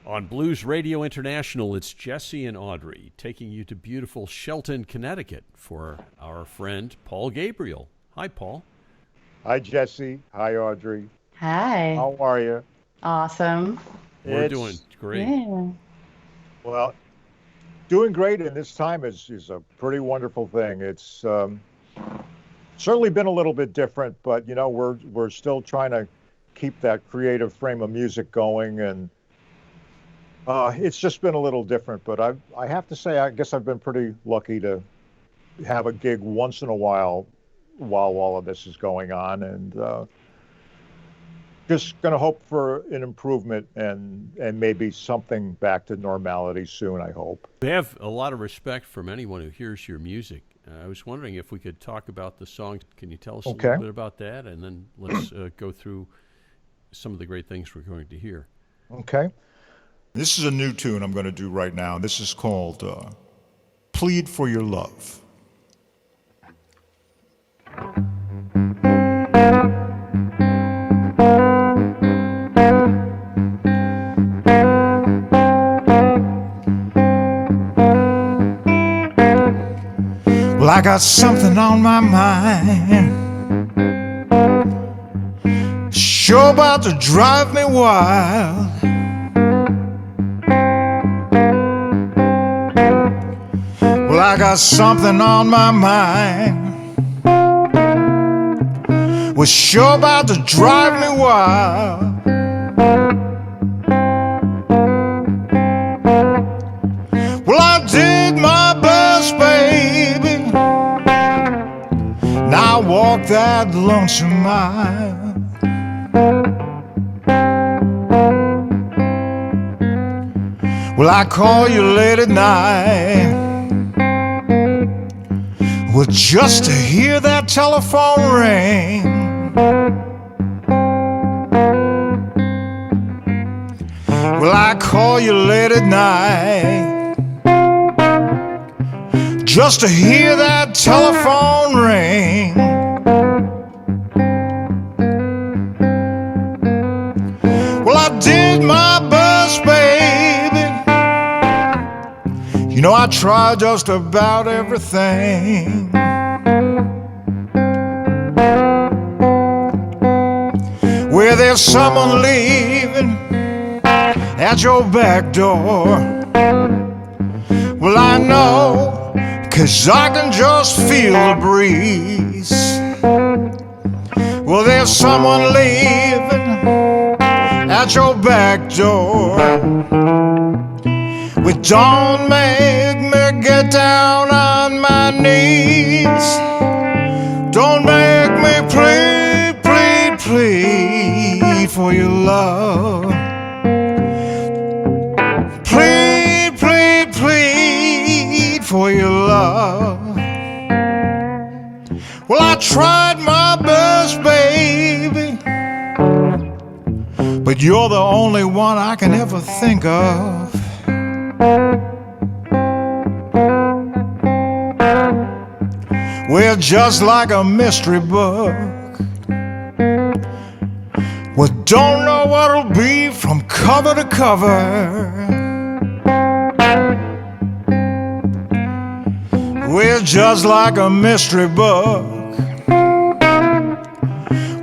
On Blues Radio International, it's Jesse and Audrey taking you to beautiful Shelton, Connecticut for our friend Paul Gabriel. Hi, Paul. Hi, Jesse. Hi, Audrey. Hi. How are you? Awesome. We're doing great. Yeah. Well, doing great in this time is a pretty wonderful thing. It's certainly been a little bit different, but we're still trying to keep that creative frame of music going, and it's just been a little different. But I have to say, I guess I've been pretty lucky to have a gig once in a while all of this is going on, and just going to hope for an improvement and maybe something back to normality soon, I hope. We have a lot of respect from anyone who hears your music. I was wondering if we could talk about the songs. Can you tell us a little bit about that? And then let's go through some of the great things we're going to hear. Okay. This is a new tune I'm going to do right now. This is called Plead for Your Love. Well, I got something on my mind, sure about to drive me wild. Well, I got something on my mind, was sure about to drive me wild. Well, I did my best, baby. Now I walk that lonesome mile. Well, I call you late at night, well, just to hear that telephone ring. Well, I call you late at night, just to hear that telephone ring. Well, I did my best, baby. You know, I tried just about everything. Where there's someone leaving at your back door, well, I know, 'cause I can just feel the breeze. Well, there's someone leaving at your back door. Well, don't make me get down on my knees. Don't make me plead, plead, plead for your love. Plead, plead, plead for your love. Well, I tried my best, baby, but you're the only one I can ever think of. Well, just like a mystery book, well, don't know what'll be from cover to cover. Well, just like a mystery book,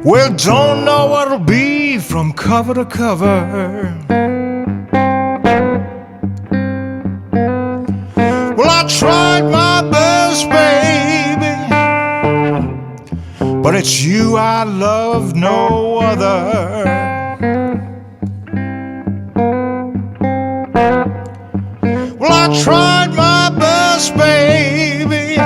well, don't know what'll be from cover to cover. Well, I tried my best, baby, but it's you I love, no other. Well, I tried my best, baby,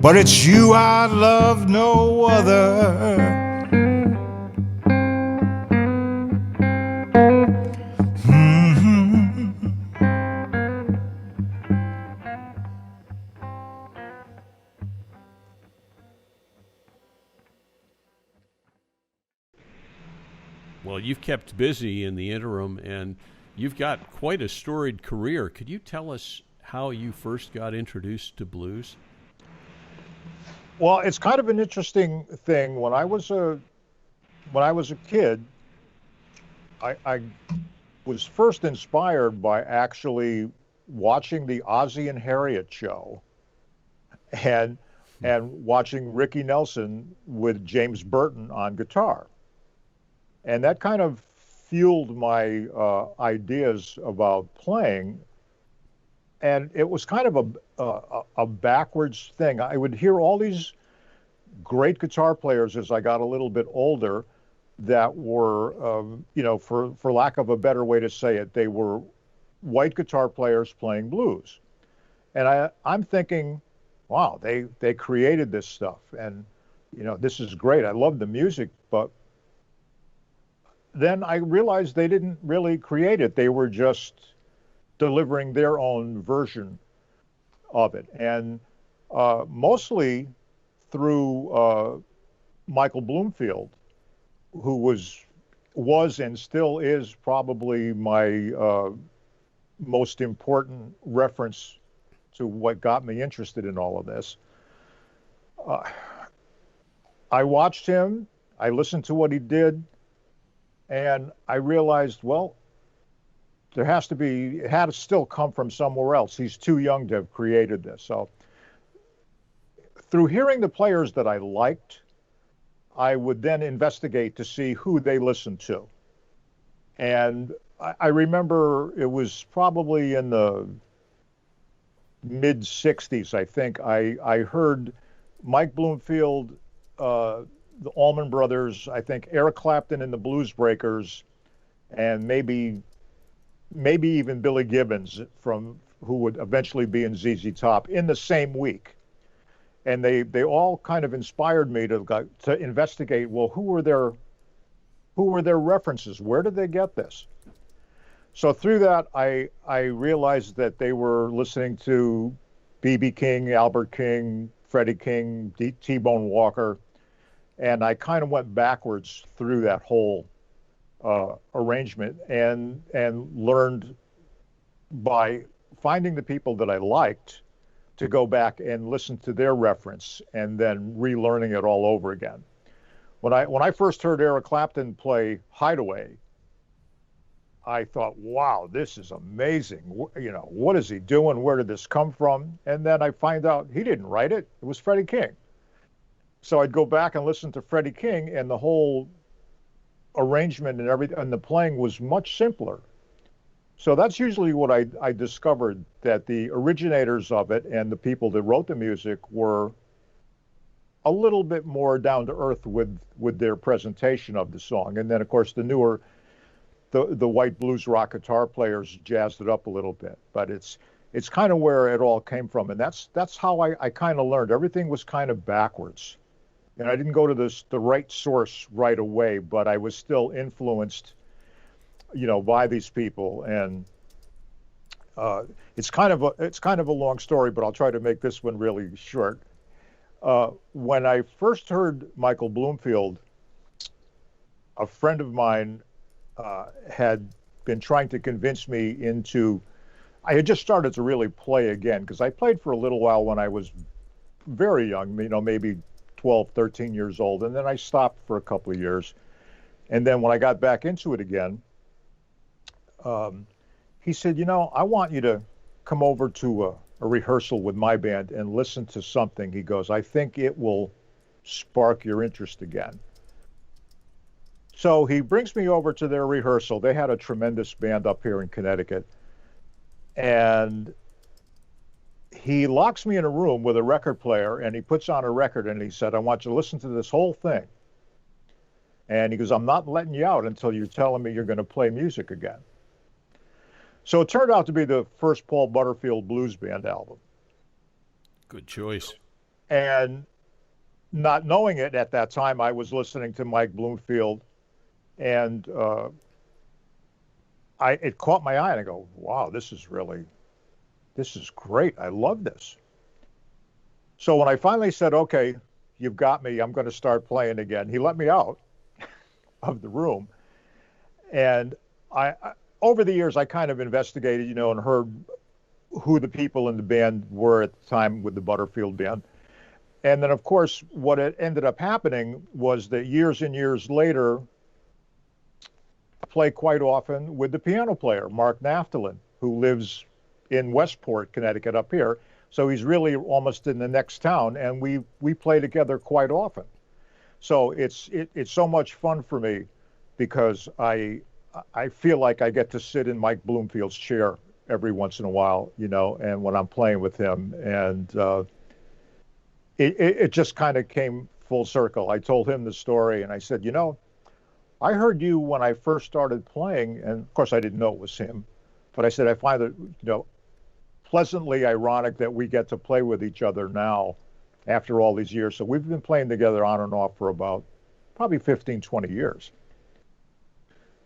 but it's you I love, no other. Well, you've kept busy in the interim, and you've got quite a storied career. Could you tell us how you first got introduced to blues? Well, it's kind of an interesting thing. When I was a kid, I was first inspired by actually watching the Ozzie and Harriet show and watching Ricky Nelson with James Burton on guitar. And that kind of fueled my ideas about playing. And it was kind of a backwards thing. I would hear all these great guitar players as I got a little bit older that were, for lack of a better way to say it, they were white guitar players playing blues. And I'm thinking, wow, they created this stuff. And, this is great. I love the music. But then I realized they didn't really create it. They were just delivering their own version of it. And mostly through Michael Bloomfield, who was and still is probably my most important reference to what got me interested in all of this. I watched him, I listened to what he did, and I realized, well, it had to still come from somewhere else. He's too young to have created this. So through hearing the players that I liked, I would then investigate to see who they listened to. And I remember it was probably in the mid 60s, I think. I heard Mike Bloomfield, the Allman Brothers, I think Eric Clapton and the Blues Breakers, and maybe even Billy Gibbons, who would eventually be in ZZ Top, in the same week. And they all kind of inspired me to investigate, well, who were their references? Where did they get this? So through that, I realized that they were listening to B.B. King, Albert King, Freddie King, T-Bone Walker, and I kind of went backwards through that whole arrangement and learned by finding the people that I liked to go back and listen to their reference and then relearning it all over again. When I first heard Eric Clapton play Hideaway, I thought, wow, this is amazing. What is he doing? Where did this come from? And then I find out he didn't write it. It was Freddie King. So I'd go back and listen to Freddie King, and the whole arrangement and the playing was much simpler. So that's usually what I discovered, that the originators of it and the people that wrote the music were a little bit more down to earth with their presentation of the song. And then, of course, the newer, the white blues rock guitar players jazzed it up a little bit. But it's kind of where it all came from. And that's how I kind of learned. Everything was kind of backwards. And I didn't go to the right source right away, but I was still influenced, by these people. And it's kind of a long story, but I'll try to make this one really short. When I first heard Michael Bloomfield, a friend of mine had been trying to convince me I had just started to really play again, because I played for a little while when I was very young, maybe 12, 13 years old. And then I stopped for a couple of years. And then when I got back into it again, he said, I want you to come over to a rehearsal with my band and listen to something. He goes, I think it will spark your interest again. So he brings me over to their rehearsal. They had a tremendous band up here in Connecticut. And he locks me in a room with a record player, and he puts on a record, and he said, I want you to listen to this whole thing. And he goes, I'm not letting you out until you're telling me you're going to play music again. So it turned out to be the first Paul Butterfield Blues Band album. Good choice. And not knowing it at that time, I was listening to Mike Bloomfield, and it caught my eye, and I go, wow, this is great. I love this. So when I finally said, okay, you've got me, I'm going to start playing again, he let me out of the room. And I over the years, I kind of investigated, and heard who the people in the band were at the time with the Butterfield Band. And then, of course, what ended up happening was that years and years later, play quite often with the piano player, Mark Naftalin, who lives in Westport, Connecticut, up here. So he's really almost in the next town, and we play together quite often. So it's so much fun for me because I feel like I get to sit in Mike Bloomfield's chair every once in a while, and when I'm playing with him, and it just kind of came full circle. I told him the story, and I said, I heard you when I first started playing, and of course I didn't know it was him, but I said, I find it, pleasantly ironic that we get to play with each other now after all these years. So we've been playing together on and off for about probably 15, 20 years.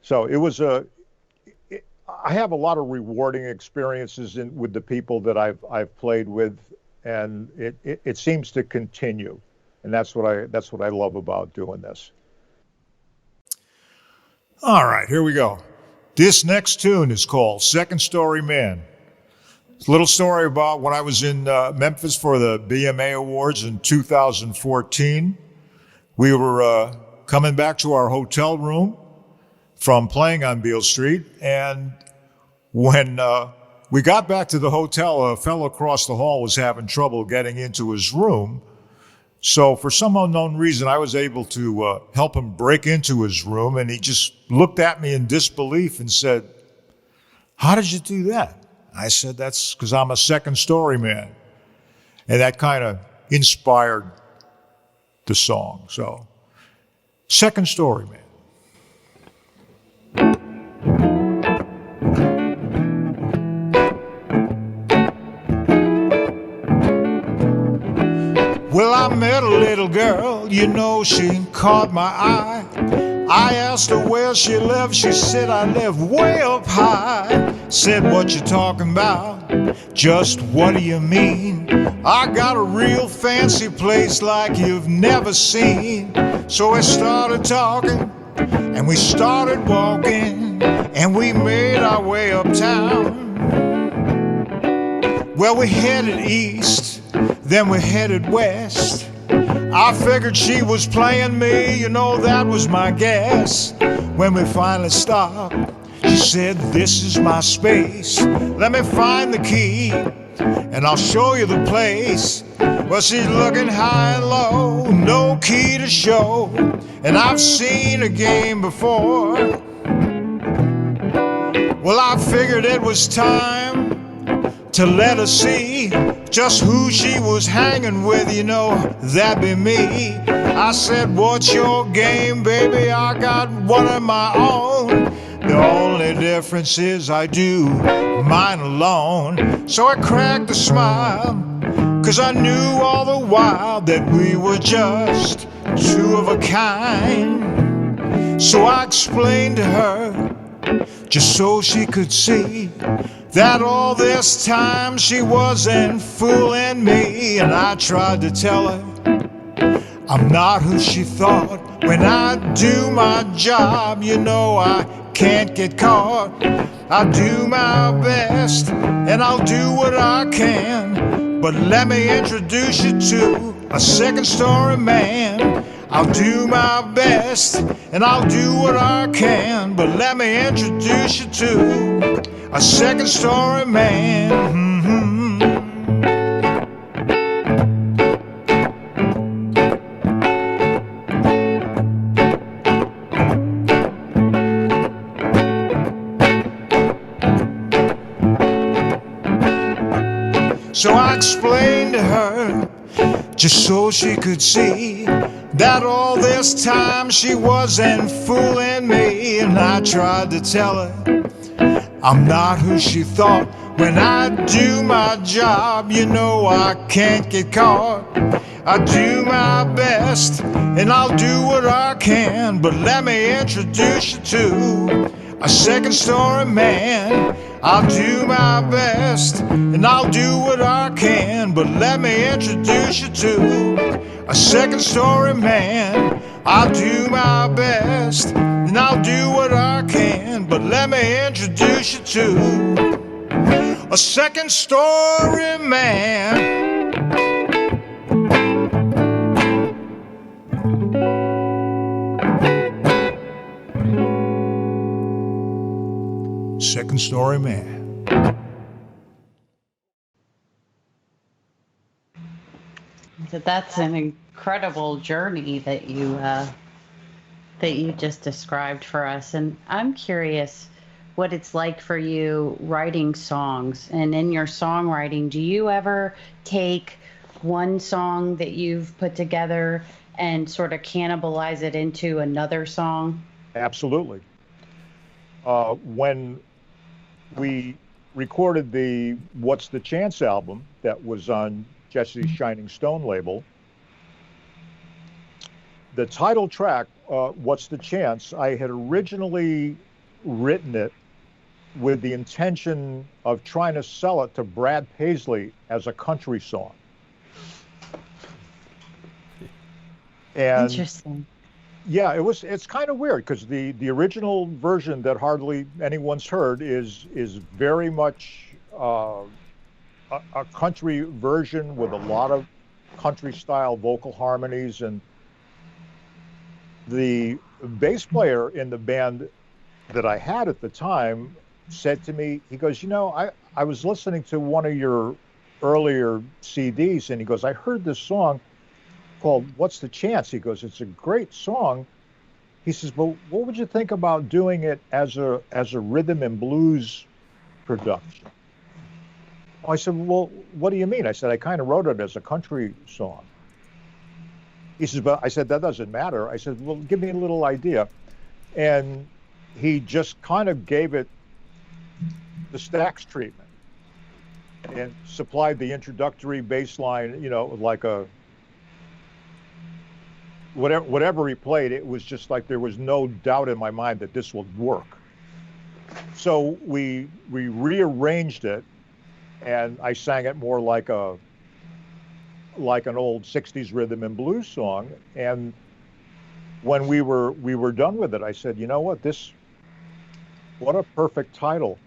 So it was I have a lot of rewarding experiences with the people that I've played with, and it seems to continue. And that's what I love about doing this. All right, here we go. This next tune is called Second Story Man. It's a little story about when I was in Memphis for the BMA Awards in 2014. We were coming back to our hotel room from playing on Beale Street, and when we got back to the hotel, a fellow across the hall was having trouble getting into his room. So for some unknown reason, I was able to help him break into his room, and he just looked at me in disbelief and said, "How did you do that?" I said, "That's because I'm a second story man." And that kind of inspired the song. So, Second Story Man. Well, I met a little girl, she caught my eye. I asked her where she lived, she said, "I live way up high." Said, "What you talking about? Just what do you mean?" "I got a real fancy place like you've never seen." So we started talking, and we started walking, and we made our way uptown. Well, we headed east, then we headed west. I figured she was playing me, that was my guess. When we finally stopped, she said, "This is my space. Let me find the key, and I'll show you the place." Well, she's looking high and low, no key to show, and I've seen a game before. Well, I figured it was time to let her see just who she was hanging with, that'd be me. I said, "What's your game, baby? I got one of my own. The only difference is I do mine alone." So I cracked a smile, 'cause I knew all the while that we were just two of a kind. So I explained to her, just so she could see, that all this time she wasn't fooling me. And I tried to tell her I'm not who she thought. When I do my job, I can't get caught. I do my best, and I'll do what I can. But let me introduce you to a second story man. I'll do my best, and I'll do what I can. But let me introduce you to a second story man. So I explained to her, just so she could see, that all this time she wasn't fooling me. And I tried to tell her I'm not who she thought. When I do my job, I can't get caught. I do my best, and I'll do what I can. But let me introduce you to a second story man. I'll do my best, and I'll do what I can. But let me introduce you to a second story man. I'll do my best, and I'll do what I can. But let me introduce you to a second story man. second story man. So that's an incredible journey that you just described for us. And I'm curious what it's like for you writing songs. And in your songwriting, do you ever take one song that you've put together and sort of cannibalize it into another song? Absolutely. When we recorded the What's the Chance album that was on Jesse's Shining Stone label, the title track, What's the Chance, I had originally written it with the intention of trying to sell it to Brad Paisley as a country song. And Interesting. yeah, it's kind of weird because the original version that hardly anyone's heard is very much a country version with a lot of country style vocal harmonies. And the bass player in the band that I had at the time said to me, he goes, I was listening to one of your earlier CDs, and he goes, I heard this song called What's the Chance? He goes, it's a great song. He says, but what would you think about doing it as a rhythm and blues production? I said, well, what do you mean? I said, I kind of wrote it as a country song. He says, but I said, that doesn't matter. I said, well, give me a little idea. And he just kind of gave it the Stax treatment and supplied the introductory bass line, like a whatever he played. It was just like there was no doubt in my mind that this would work. So we rearranged it, and I sang it more like an old 60s rhythm and blues song. And when we were done with it, I said, you know what a perfect title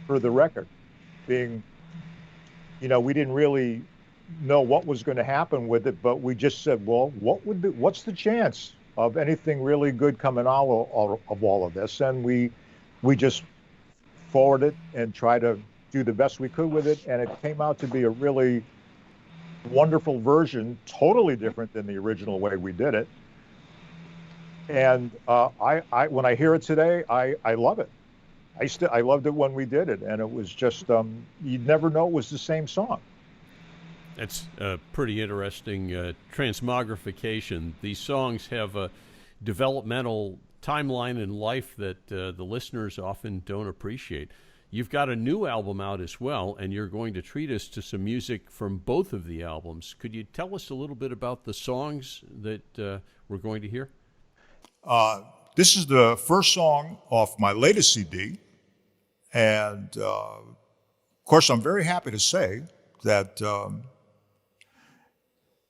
for the record. Being, we didn't really know what was going to happen with it, but we just said, well, what's the chance of anything really good coming out of all of this? And we just forwarded it and tried to do the best we could with it, and it came out to be a really wonderful version, totally different than the original way we did it. And I when I hear it today, I love it. I loved it when we did it, and it was just you'd never know it was the same song. That's a pretty interesting transmogrification. These songs have a developmental timeline in life that the listeners often don't appreciate. You've got a new album out as well, and you're going to treat us to some music from both of the albums. Could you tell us a little bit about the songs that we're going to hear? This is the first song off my latest CD, and of course I'm very happy to say that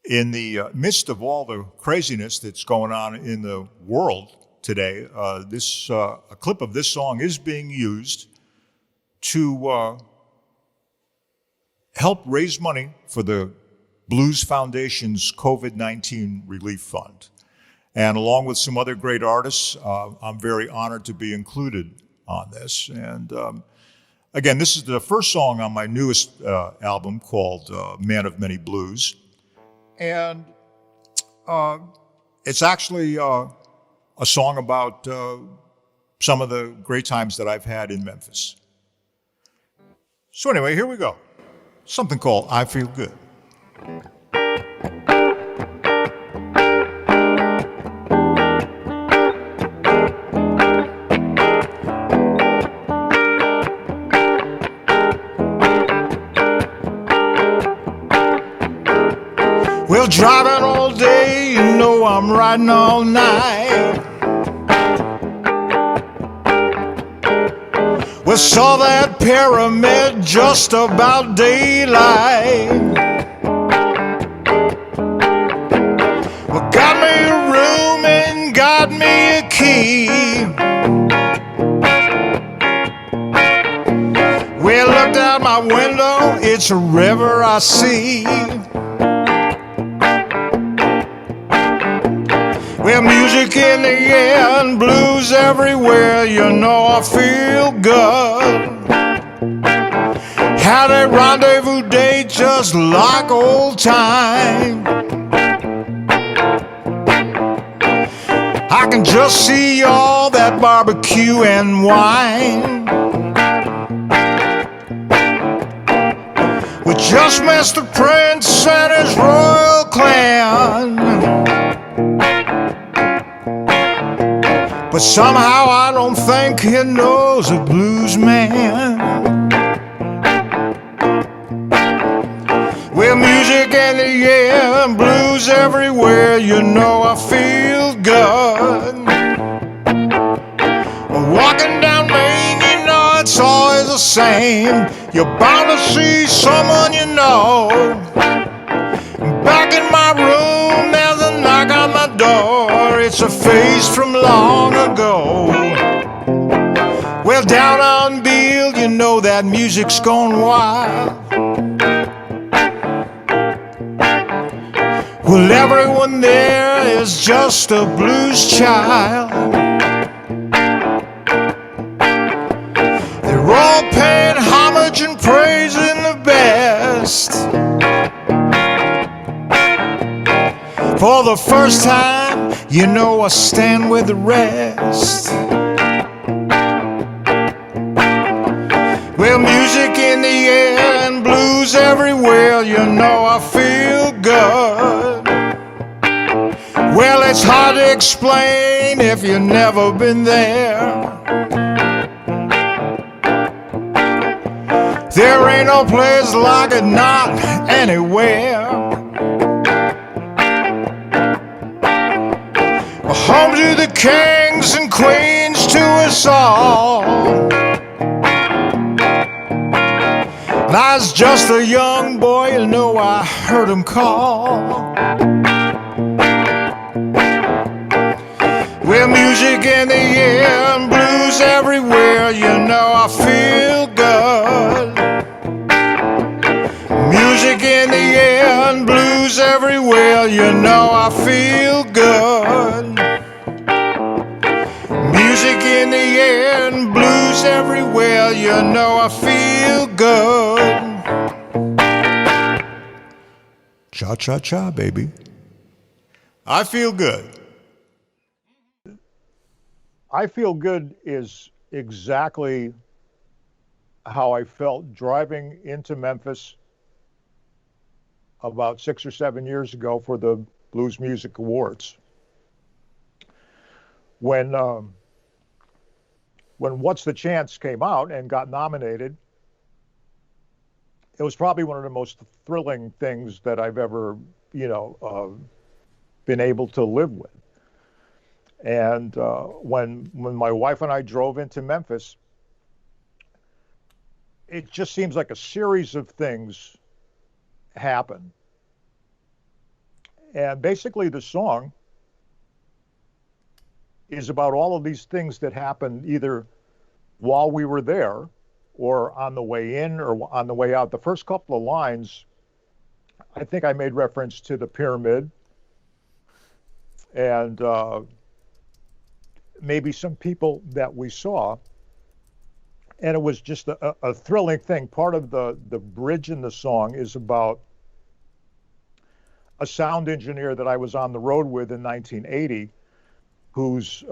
in the midst of all the craziness that's going on in the world today, a clip of this song is being used to help raise money for the Blues Foundation's COVID-19 Relief Fund. And along with some other great artists, I'm very honored to be included on this. And again, this is the first song on my newest album called Man of Many Blues. And it's actually a song about some of the great times that I've had in Memphis. So anyway, here we go. Something called I Feel Good. Well, driving all day, I'm riding all night. We saw that pyramid just about daylight. Well, got me a room and got me a key. We looked out my window, it's a river I see. We Well, music in the air and blues everywhere, you know I feel good. Had a rendezvous date just like old time. I can just see all that barbecue and wine with just Mr. Prince and his royal clan. But somehow I don't think he knows a blues man. Well, music in the air and blues everywhere, you know I feel good. Walking down Main, you know it's always the same. You're bound to see someone you know. Back in my room, there's a knock on my door. It's a face from long ago. Well, down on Beale, you know that music's gone wild. Well, everyone there is just a blues child. They're all paying homage and praising the best. For the first time, you know I stand with the rest. Well, music in the air and blues everywhere, you know I feel good. Well, it's hard to explain if you've never been there. There ain't no place like it, not anywhere. Home to the kings and queens, to us all. And I was just a young boy, you know I heard him call. Well, music in the air and blues everywhere, you know I feel good. Music in the air and blues everywhere, you know I feel good. Music in the air and blues everywhere, you know I feel good. Cha-cha-cha, baby. I feel good. I Feel Good is exactly how I felt driving into Memphis about 6 or 7 years ago for the Blues Music Awards. When What's the Chance came out and got nominated, it was probably one of the most thrilling things that I've ever, been able to live with. And when my wife and I drove into Memphis, it just seems like a series of things happen. And basically the song is about all of these things that happened either while we were there or on the way in or on the way out. The first couple of lines, I think I made reference to the pyramid and maybe some people that we saw. And it was just a thrilling thing. Part of the bridge in the song is about a sound engineer that I was on the road with in 1980, who's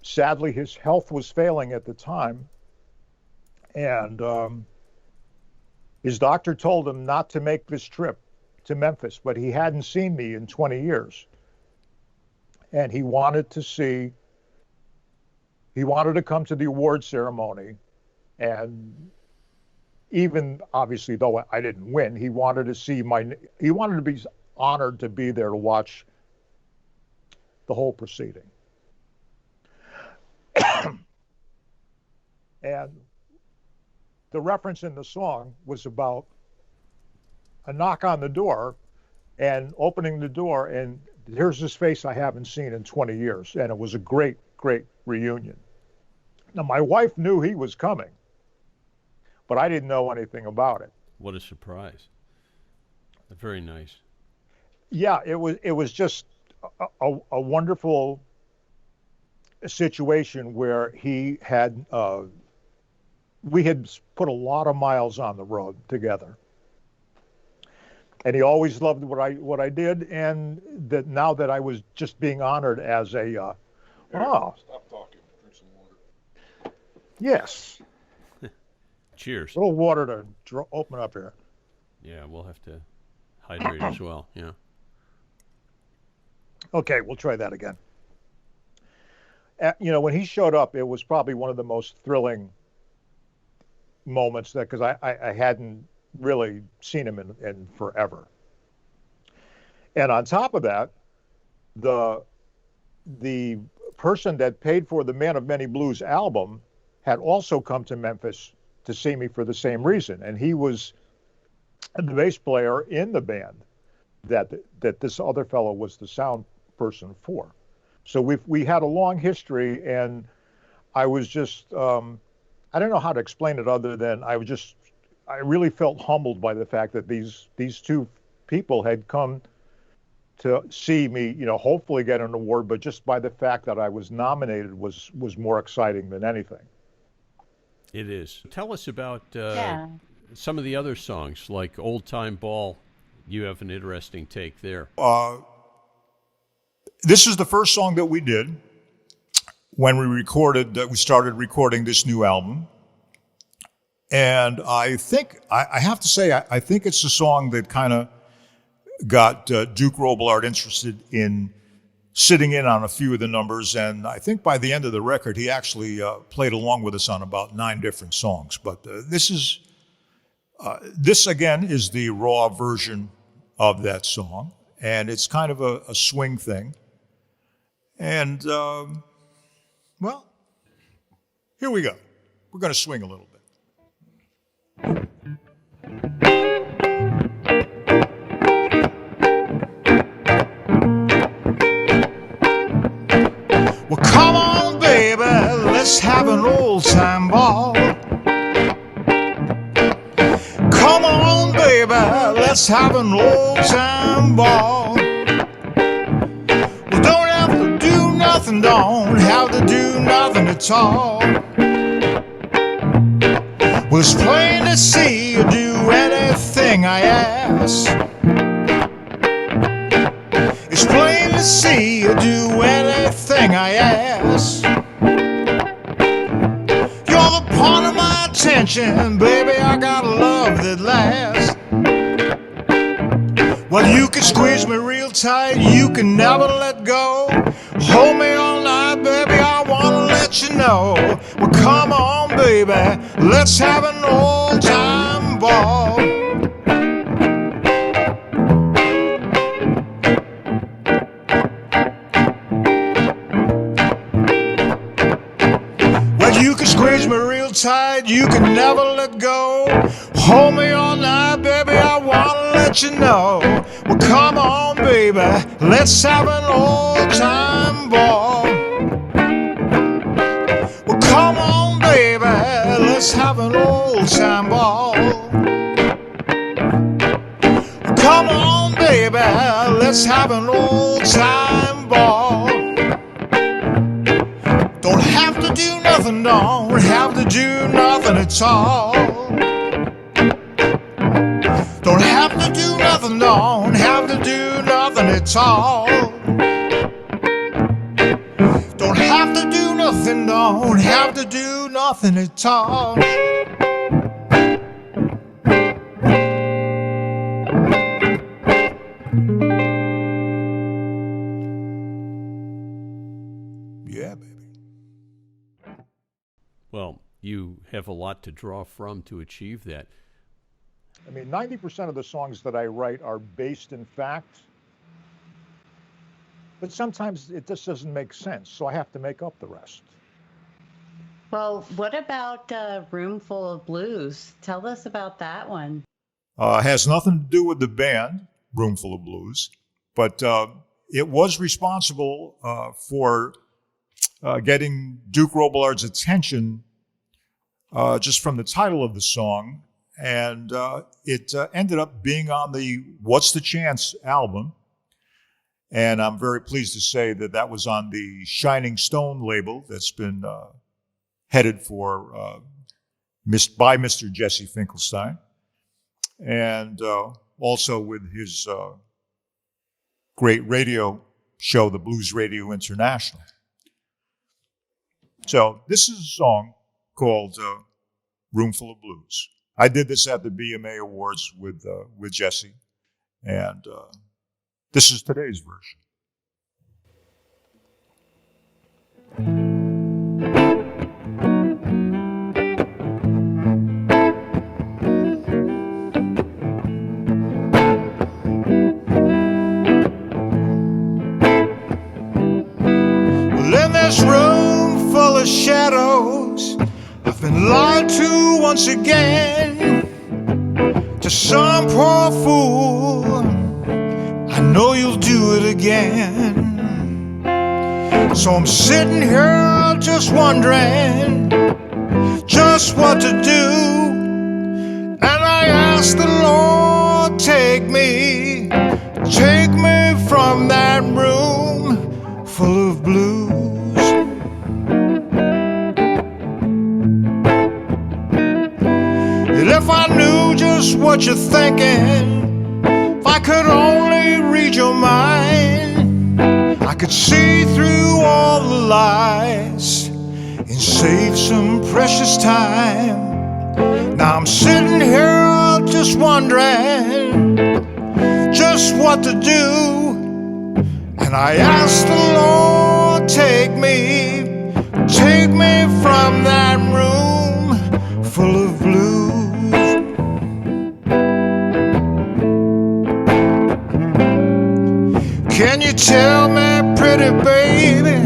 sadly his health was failing at the time. And his doctor told him not to make this trip to Memphis, but he hadn't seen me in 20 years. And he wanted to come to the award ceremony. And even obviously, though I didn't win, he wanted to be honored to be there to watch the whole proceeding. And the reference in the song was about a knock on the door and opening the door, and here's this face I haven't seen in 20 years. And it was a great, great reunion. Now, my wife knew he was coming, but I didn't know anything about it. What a surprise. Very nice. Yeah, it was just a wonderful situation where we had put a lot of miles on the road together, and he always loved what I did, and that now that I was just being honored as a Stop talking. Drink some water. yes, Cheers. a little water to open up here. Yeah, we'll have to hydrate as well. Yeah. Okay, we'll try that again. When he showed up, it was probably one of the most thrilling moments because I hadn't really seen him in forever. And on top of that, the person that paid for the Man of Many Blues album had also come to Memphis to see me for the same reason, and he was the bass player in the band that this other fellow was the sound person for. So we had a long history, and I was just I don't know how to explain it other than I really felt humbled by the fact that these two people had come to see me, hopefully get an award, but just by the fact that I was nominated was more exciting than anything. It is. Tell us about some of the other songs, like Old Time Ball. You have an interesting take there. This is the first song that we did when we started recording this new album. And I think, I have to say, I think it's a song that kind of got Duke Robillard interested in sitting in on a few of the numbers. And I think by the end of the record, he actually played along with us on about 9 different songs. But this again is the raw version of that song. And it's kind of a swing thing. And, well, here we go. We're going to swing a little bit. Well, come on, baby, let's have an old-time ball. Come on, baby, let's have an old-time ball. We don't have to do nothing, don't have to do nothing at all. Well, it's plain to see you do anything I ask. It's plain to see you do anything I ask. You're the point of my attention, baby, I got a love that lasts. Well, you can squeeze me real tight, you can never let go. Hold me all night, baby, I wanna let you know. Well, come on, baby, let's have an old-time ball. Well, you can squeeze me real tight, you can never let go. Hold me all night, baby, I wanna let you know. Well, come on, baby, let's have an old-time ball. Well, come on, baby, let's have an old-time ball. Come on, baby, let's have an old-time ball. Don't have to do nothing, don't have to do nothing at all. Don't have to do nothing, don't have to do nothing at all. Don't have to do nothing, don't have to do nothing at all. Yeah, baby. Well, you have a lot to draw from to achieve that. I mean, 90% of the songs that I write are based in fact, but sometimes it just doesn't make sense, so I have to make up the rest. Well, what about Roomful of Blues? Tell us about that one. Has nothing to do with the band, Roomful of Blues, but it was responsible for getting Duke Robillard's attention just from the title of the song. And it ended up being on the What's the Chance album. And I'm very pleased to say that that was on the Shining Stone label that's been headed for by Mr. Jesse Finkelstein, and also with his great radio show, the Blues Radio International. So this is a song called Roomful of Blues. I did this at the BMA Awards with Jesse, and this is today's version. Well, in this room full of shadows, I've been lied to once again. To some poor fool, I know you'll do it again. So I'm sitting here just wondering just what to do. And I ask the Lord, take me from that room full of blues. And if I knew just what you're thinking, if I could only read your mind, I could see through all the lies and save some precious time. Now I'm sitting here just wondering just what to do. And I ask the Lord, take me from that room full of blues. Can you tell me, pretty baby?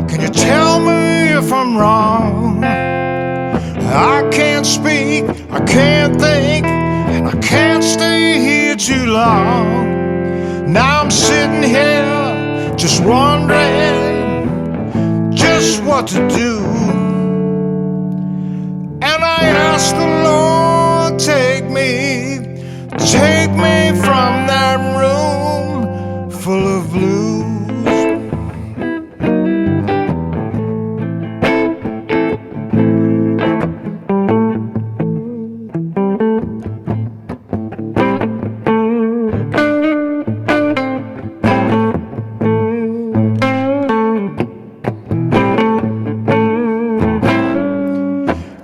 Can you tell me if I'm wrong? I can't speak, I can't think, and I can't stay here too long. Now I'm sitting here just wondering just what to do. And I ask the Lord, take me from that room full of blues.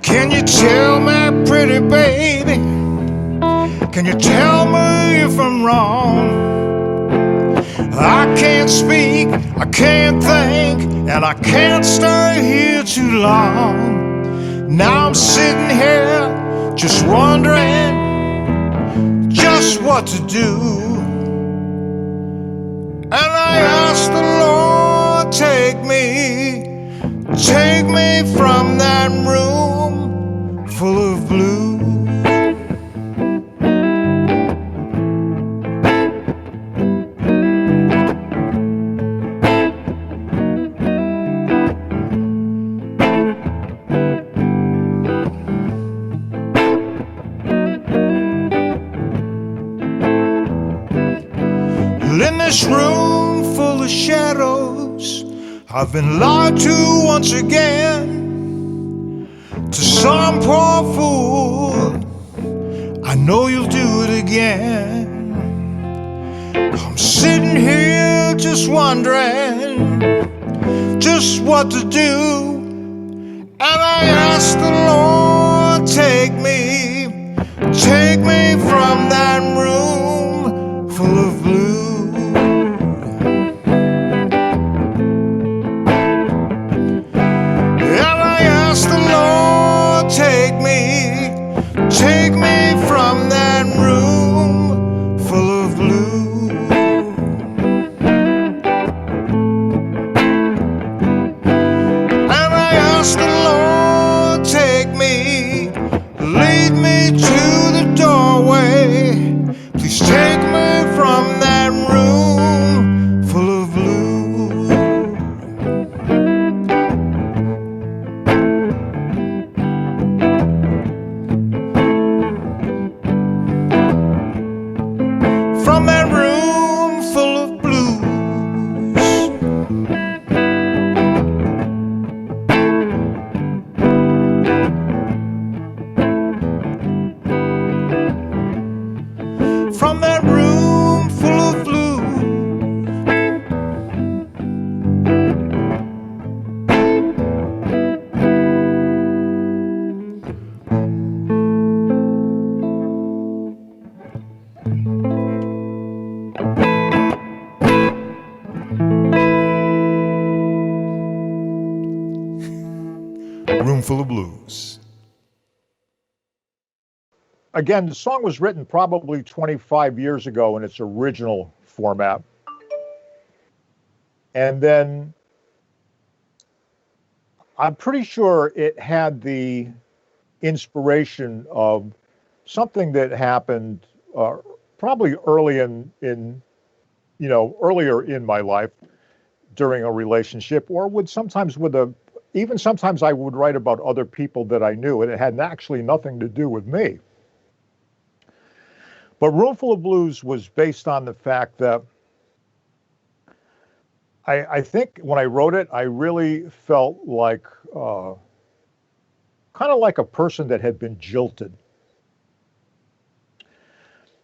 Can you tell me, pretty baby? Can you tell me if I'm wrong? I can't speak, I can't think, and I can't stay here too long. Now I'm sitting here just wondering just what to do. And I ask the Lord, take me from that room full of blues. In this room full of shadows, I've been lied to once again. To some poor fool, I know you'll do it again. I'm sitting here just wondering just what to do. And I ask the Lord, take me from that room full of blues. Take me from that room full of blues. And I ask the Lord, take me again, the song was written probably 25 years ago in its original format. And then I'm pretty sure it had the inspiration of something that happened probably earlier in my life during a relationship, or even sometimes I would write about other people that I knew, and it had actually nothing to do with me. But Roomful of Blues was based on the fact that I think when I wrote it, I really felt like kind of like a person that had been jilted.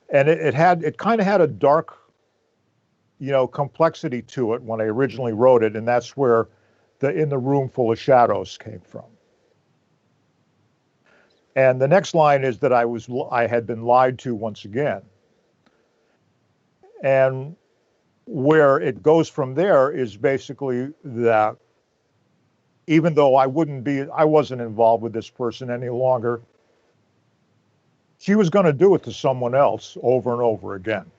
And it kind of had a dark, complexity to it when I originally wrote it, and that's where In the Room Full of Shadows came from. And the next line is that I had been lied to once again. And where it goes from there is basically that even though I wasn't involved with this person any longer, she was going to do it to someone else over and over again.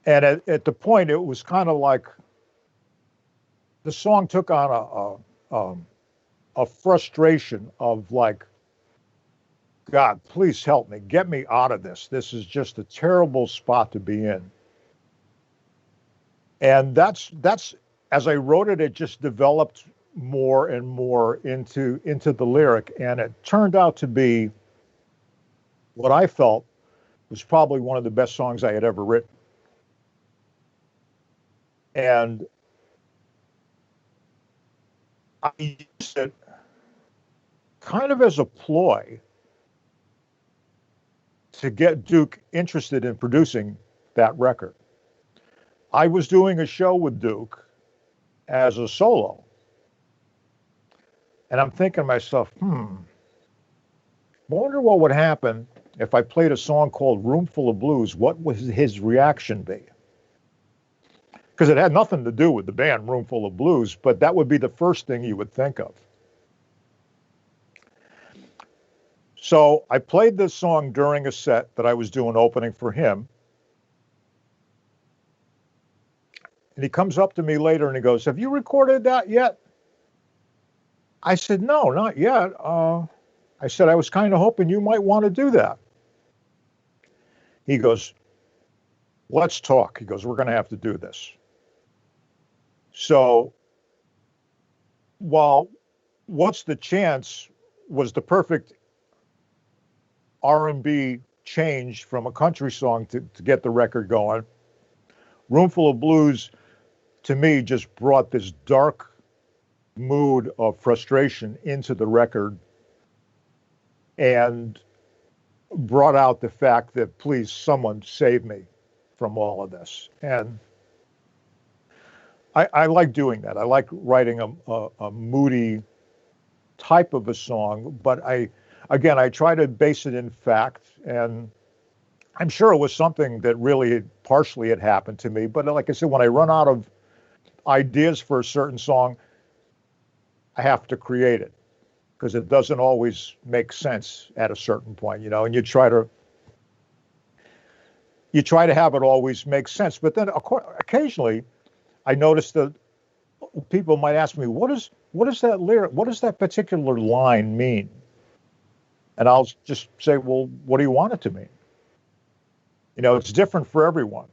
And at the point, it was kind of like the song took on a frustration of like, God, please help me, get me out of this. This is just a terrible spot to be in. And that's as I wrote it, it just developed more and more into the lyric, and it turned out to be what I felt was probably one of the best songs I had ever written. And I used it kind of as a ploy to get Duke interested in producing that record. I was doing a show with Duke as a solo. And I'm thinking to myself, I wonder what would happen if I played a song called Roomful of Blues. What would his reaction be? Because it had nothing to do with the band Roomful of Blues, but that would be the first thing you would think of. So I played this song during a set that I was doing opening for him. And he comes up to me later and he goes, "Have you recorded that yet?" I said, "No, not yet." I said, "I was kind of hoping you might want to do that." He goes, "Let's talk." He goes, "We're going to have to do this." So, while What's the Chance was the perfect R&B change from a country song to get the record going, Roomful of Blues, to me, just brought this dark mood of frustration into the record and brought out the fact that, please, someone save me from all of this. And I like doing that. I like writing a moody type of a song, but I try to base it in fact, and I'm sure it was something that really partially had happened to me. But like I said, when I run out of ideas for a certain song, I have to create it because it doesn't always make sense at a certain point, and you try to have it always make sense. But then occasionally I noticed that people might ask me, what is that lyric? What does that particular line mean? And I'll just say, well, what do you want it to mean? It's different for everyone.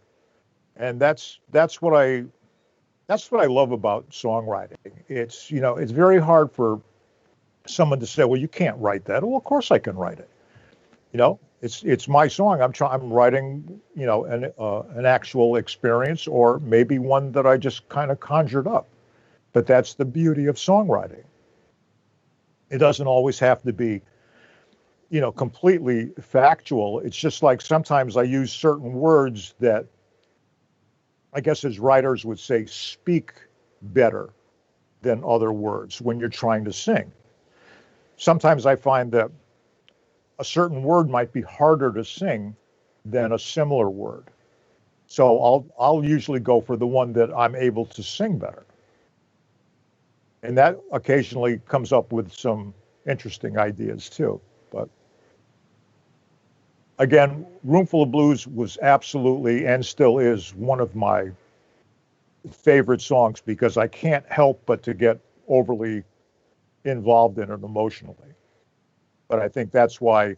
And that's what I love about songwriting. It's very hard for someone to say, well, you can't write that. Well, of course I can write it. It's my song. I'm writing, an actual experience, or maybe one that I just kind of conjured up. But that's the beauty of songwriting. It doesn't always have to be, completely factual. It's just like sometimes I use certain words that I guess as writers would say speak better than other words when you're trying to sing. Sometimes I find that a certain word might be harder to sing than a similar word. So I'll usually go for the one that I'm able to sing better. And that occasionally comes up with some interesting ideas too. But again, Roomful of Blues was absolutely and still is one of my favorite songs because I can't help but to get overly involved in it emotionally. But I think that's why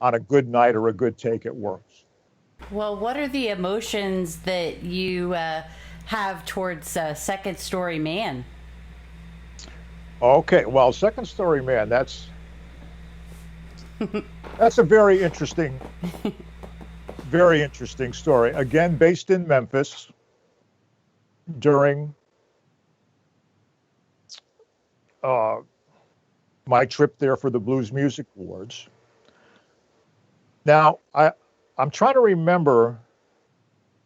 on a good night or a good take, it works. Well, what are the emotions that you have towards Second Story Man? Okay, well, Second Story Man, that's a very interesting story. Again, based in Memphis during my trip there for the Blues Music Awards. Now, I'm trying to remember,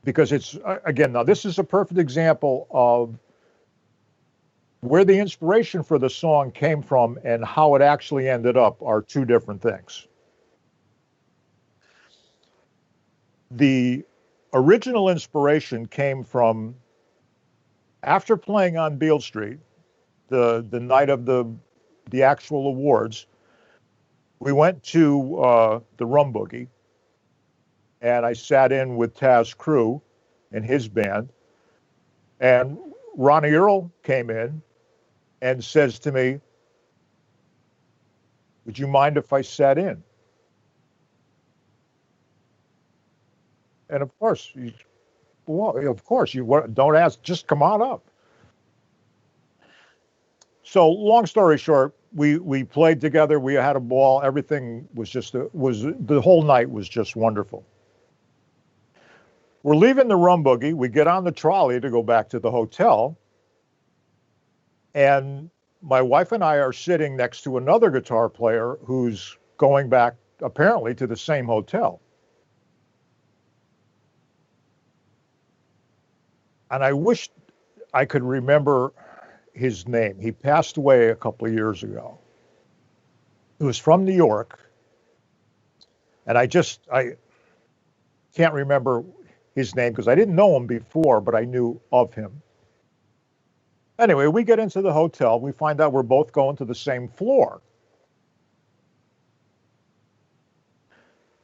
because it's, again, now this is a perfect example of where the inspiration for the song came from and how it actually ended up are two different things. The original inspiration came from after playing on Beale Street, the night of the actual awards. We went to the Rum Boogie, and I sat in with Taz Crew and his band, and Ronnie Earl came in and says to me, "Would you mind if I sat in?" And of course, you don't ask, just come on up. So long story short, we played together. We had a ball. Everything was the whole night was just wonderful. We're leaving the Rum Boogie. We get on the trolley to go back to the hotel. And my wife and I are sitting next to another guitar player who's going back apparently to the same hotel. And I wish I could remember his name. He passed away a couple of years ago. He was from New York. And I can't remember his name because I didn't know him before, but I knew of him. Anyway, we get into the hotel. We find out we're both going to the same floor.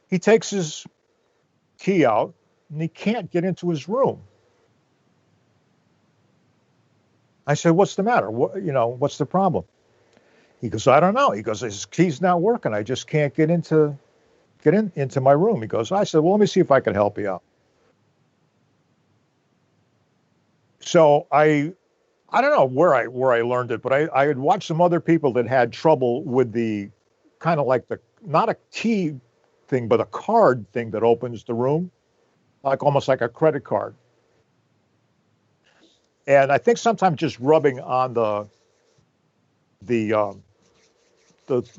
He takes his key out and he can't get into his room. I said, "What's the matter? What's the problem?" He goes, "I don't know." He goes, "His key's not working. I just can't get into my room." He goes, I said, "Well, let me see if I can help you out." So I don't know where I learned it, but I had watched some other people that had trouble with the kind of like not a key thing, but a card thing that opens the room, like almost like a credit card. And I think sometimes just rubbing on the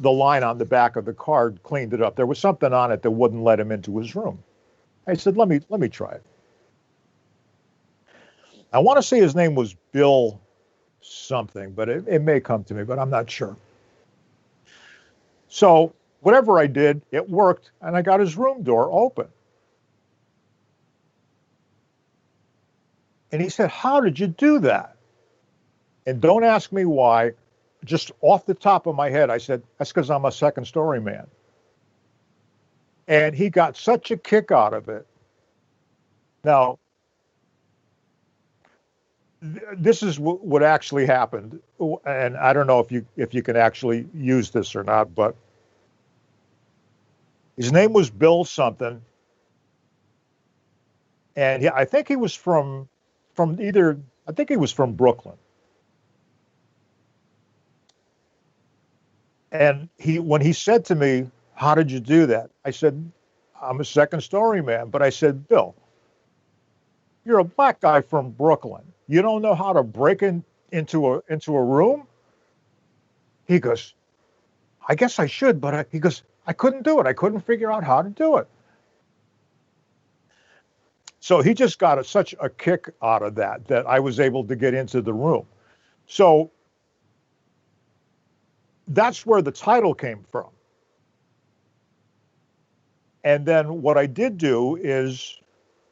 line on the back of the card cleaned it up. There was something on it that wouldn't let him into his room. I said, let me try it. I want to say his name was Bill something, but it may come to me, but I'm not sure. So whatever I did, it worked, and I got his room door open. And he said, "How did you do that?" And don't ask me why. Just off the top of my head, I said, "That's because I'm a second story man." And he got such a kick out of it. Now, this is what actually happened, and I don't know if you can actually use this or not, but his name was Bill something, and I think he was from Brooklyn. And when he said to me, "How did you do that?" I said, "I'm a second story man." But I said, "Bill, you're a black guy from Brooklyn. You don't know how to break into a room?" He goes, "I guess I should," but he goes, "I couldn't do it. I couldn't figure out how to do it." So he just got such a kick out of that I was able to get into the room. So that's where the title came from. And then what I did do is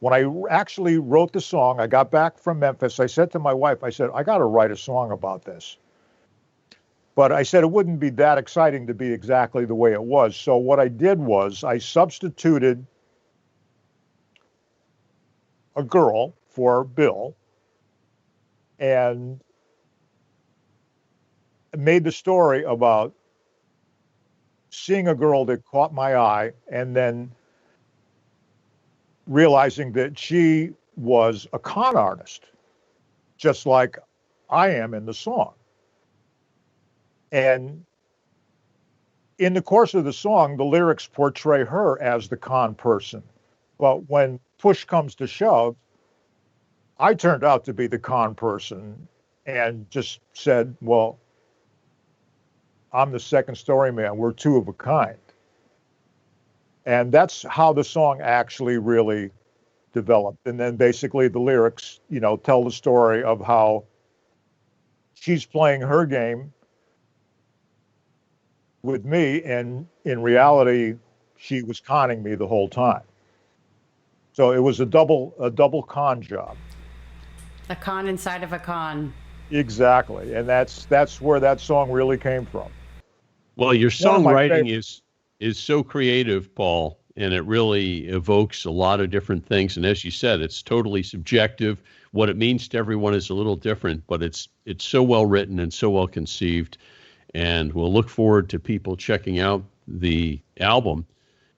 when I actually wrote the song, I got back from Memphis. I said to my wife, I said, "I got to write a song about this." But I said it wouldn't be that exciting to be exactly the way it was. So what I did was I substituted a girl for Bill and made the story about seeing a girl that caught my eye and then realizing that she was a con artist, just like I am in the song. And in the course of the song, the lyrics portray her as the con person. But when push comes to shove, I turned out to be the con person and just said, well, I'm the second story man. We're two of a kind. And that's how the song actually really developed. And then basically the lyrics, you know, tell the story of how she's playing her game with me, and in reality, she was conning me the whole time. So it was a double con job. A con inside of a con. Exactly. And that's where that song really came from. Well, your songwriting is so creative, Paul, and it really evokes a lot of different things. And as you said, it's totally subjective. What it means to everyone is a little different, but it's so well written and so well conceived. And we'll look forward to people checking out the album.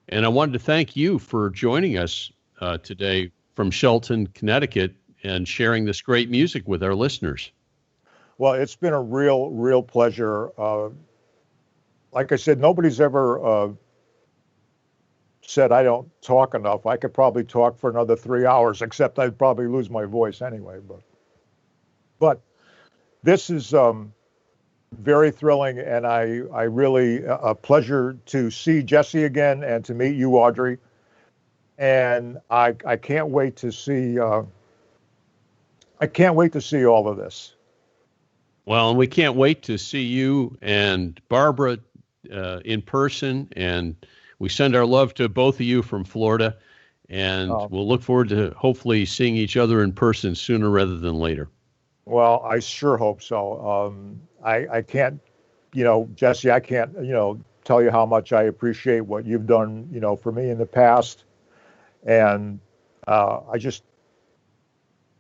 And I wanted to thank you for joining us today from Shelton, Connecticut, and sharing this great music with our listeners. Well, it's been a real pleasure. Like I said, nobody's ever said I don't talk enough. I could probably talk for another 3 hours, except I'd probably lose my voice anyway. But this is very thrilling, and I really a pleasure to see Jesse again and to meet you, Audrey. And I can't wait to see all of this. Well, and we can't wait to see you and Barbara in person, and we send our love to both of you from Florida, and we'll look forward to hopefully seeing each other in person sooner rather than later. Well, I sure hope so. I can't, Jesse, I can't, tell you how much I appreciate what you've done, for me in the past. And I just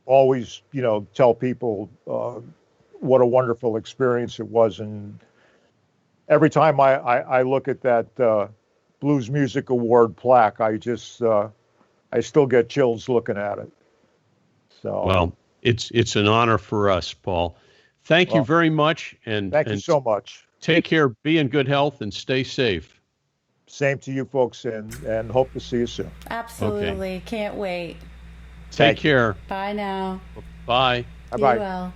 always, tell people what a wonderful experience it was. And every time I look at that Blues Music Award plaque, I still get chills looking at it. So well, it's an honor for us, Paul. Thank you very much, and thank you so much. Take care, be in good health, and stay safe. Same to you folks, and hope to see you soon. Absolutely. Okay. Can't wait. Take care. Bye now. Bye. Bye-bye. Be well.